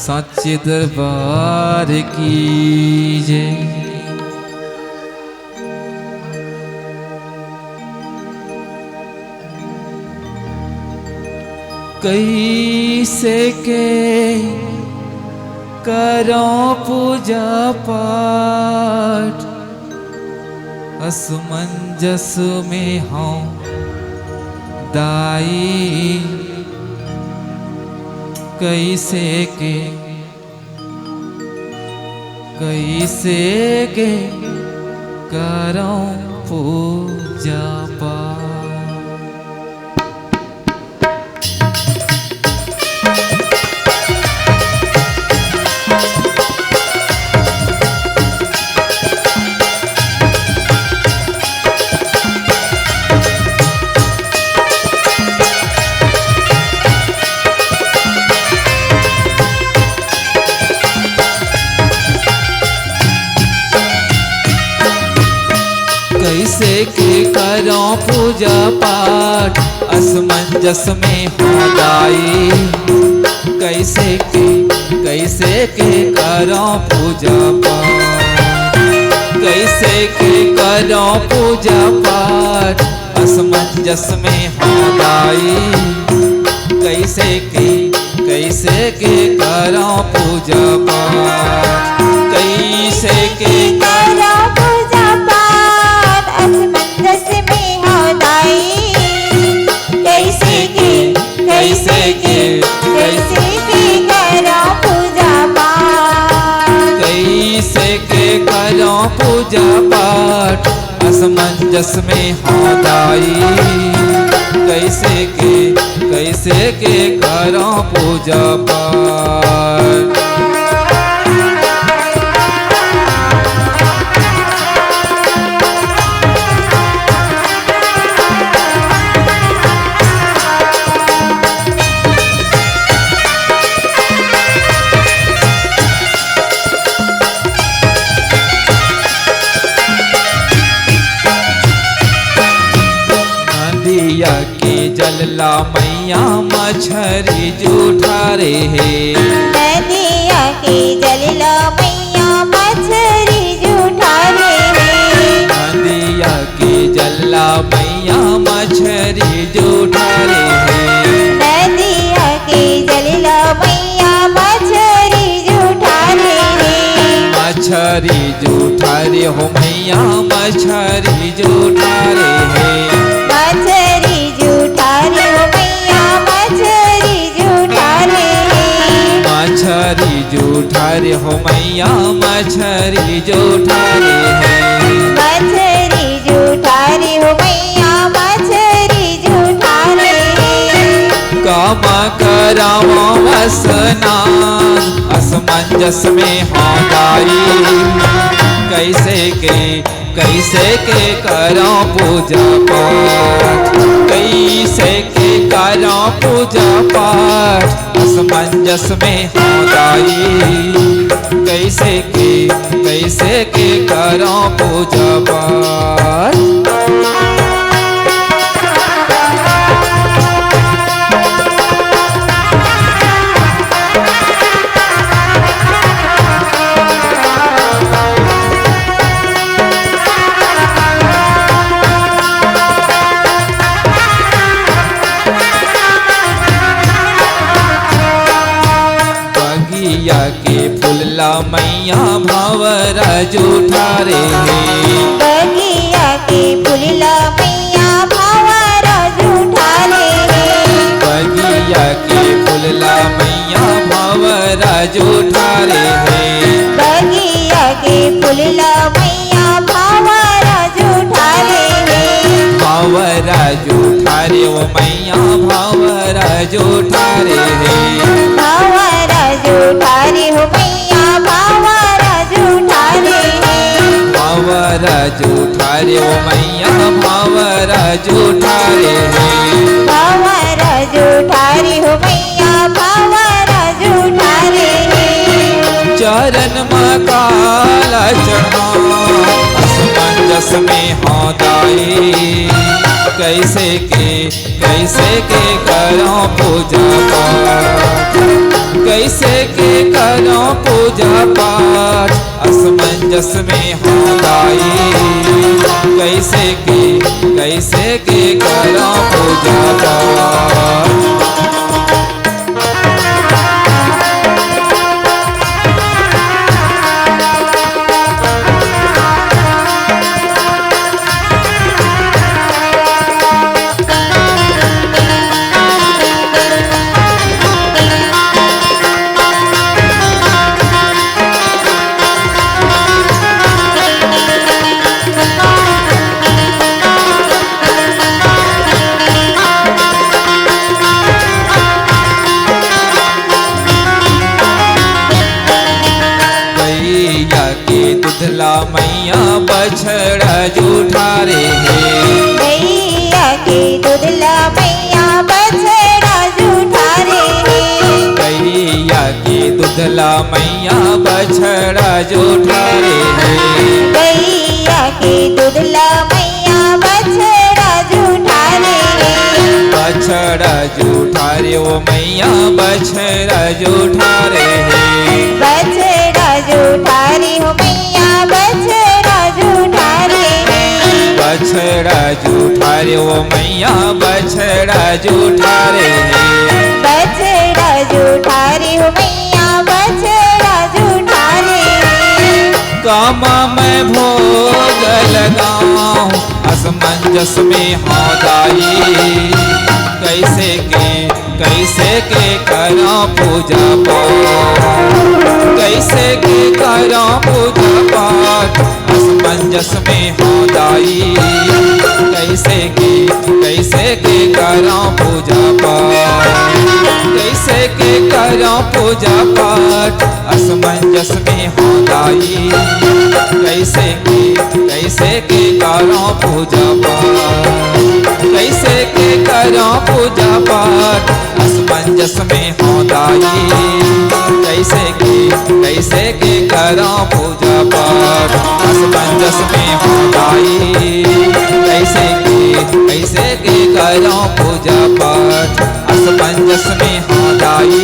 साचे दरबार की जय। कैसे के करो पूजा पाठ असमंजस में हूँ दाई। कैसे के करो पूजा पाठ। कैसे के करो पूजा पाठ असमंजस में हो दाई। कैसे के करो पूजा पाठ। कैसे के करो पूजा पाठ असमंजस में हो दाई। कैसे के करो पूजा पाठ। कैसे के करो पूजा पाठ असमंजस में हो दाई। कैसे के करो पूजा पाठ। कैसे के करो पूजा पाठ असमंजस में हो दाई। कैसे के करो पूजा पाठ। नदिया के जलला मैया मछरी जूठा रे है। नदिया के जलला मैया मछरी जूठा रे है। नदिया के जलला मैया मछरी जूठा रे है। नदिया के जलला मैया मछरी जूठा रे है। मछरी जूठा रे हो मैया मछरी जूठा रे है। मछरी जूठा रे हो मैया मछरी जूठा रे है। मछरी जूठा रे हो मैया मछरी जूठा रे है। मछरी जूठा रे हो मैया मछरी जूठा रे है। काम करावो स्नान असमंजस में हो दाई। कैसे के करो पूजा पाठ। कैसे के करो पूजा पाठ असमंजस में हो दाई। कैसे के करो पूजा पाठ। बगिया के फुलला मैया भंवरा जूठा रे है। बगिया के फुलला मैया भंवरा जूठा रे है। बगिया के फुलला मैया भंवरा जूठा रे है। बगिया के फुलला मैया भंवरा जूठा रे है। भंवरा जूठा रे ओ मैया भंवरा जूठा रे है। भंवरा जूठा रे हो मैया भंवरा जूठा रे है। भंवरा जूठा रे ओ मैया भंवरा जूठा रे है। भंवरा जूठा रे हो मैया भंवरा जूठा रे है। चरण में काला चढ़ा असमंजस में हो दाई। कैसे के करो पूजा पाठ। कैसे के करो पूजा पाठ असमंजस में हो दाई। कैसे के करो पूजा पाठ। दुधला मैया बछड़ा जूठा रे गैया के दुधला मैया बछड़ा जूठा रे। गैया के दुधला मैया बछड़ा जूठा रे। गैया के दुधला मैया बछड़ा जूठा रे। बछड़ा जूठा रे वो मैया बछड़ा जूठा रे। बछड़ा जूठा रे हो मैया बछड़ा जूठा रे। बछड़ा जूठा रे वो मैया बछड़ा जूठा रे। बछड़ा जूठा रे हो मैया बछड़ा जूठा रे। कामा मैं भोग लगाऊं असमंजस में हो दाई। कैसे के करो पूजा पाठ। कैसे के करो पूजा पाठ असमंजस में हो दाई। कैसे के करो पूजा पाठ। कैसे के करो पूजा पाठ असमंजस में हो दाई। कैसे के करो पूजा पाठ। कैसे के करो पूजा पाठ असमंजस में हो दाई। कैसे के करो पूजा पाठ असमंजस में हो दाई। कैसे के करो पूजा पाठ असमंजस में हो दाई।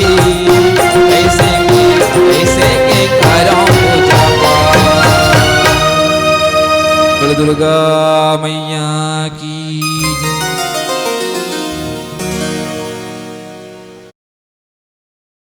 कैसे के करो पूजा पाठ। दुर्गा मैया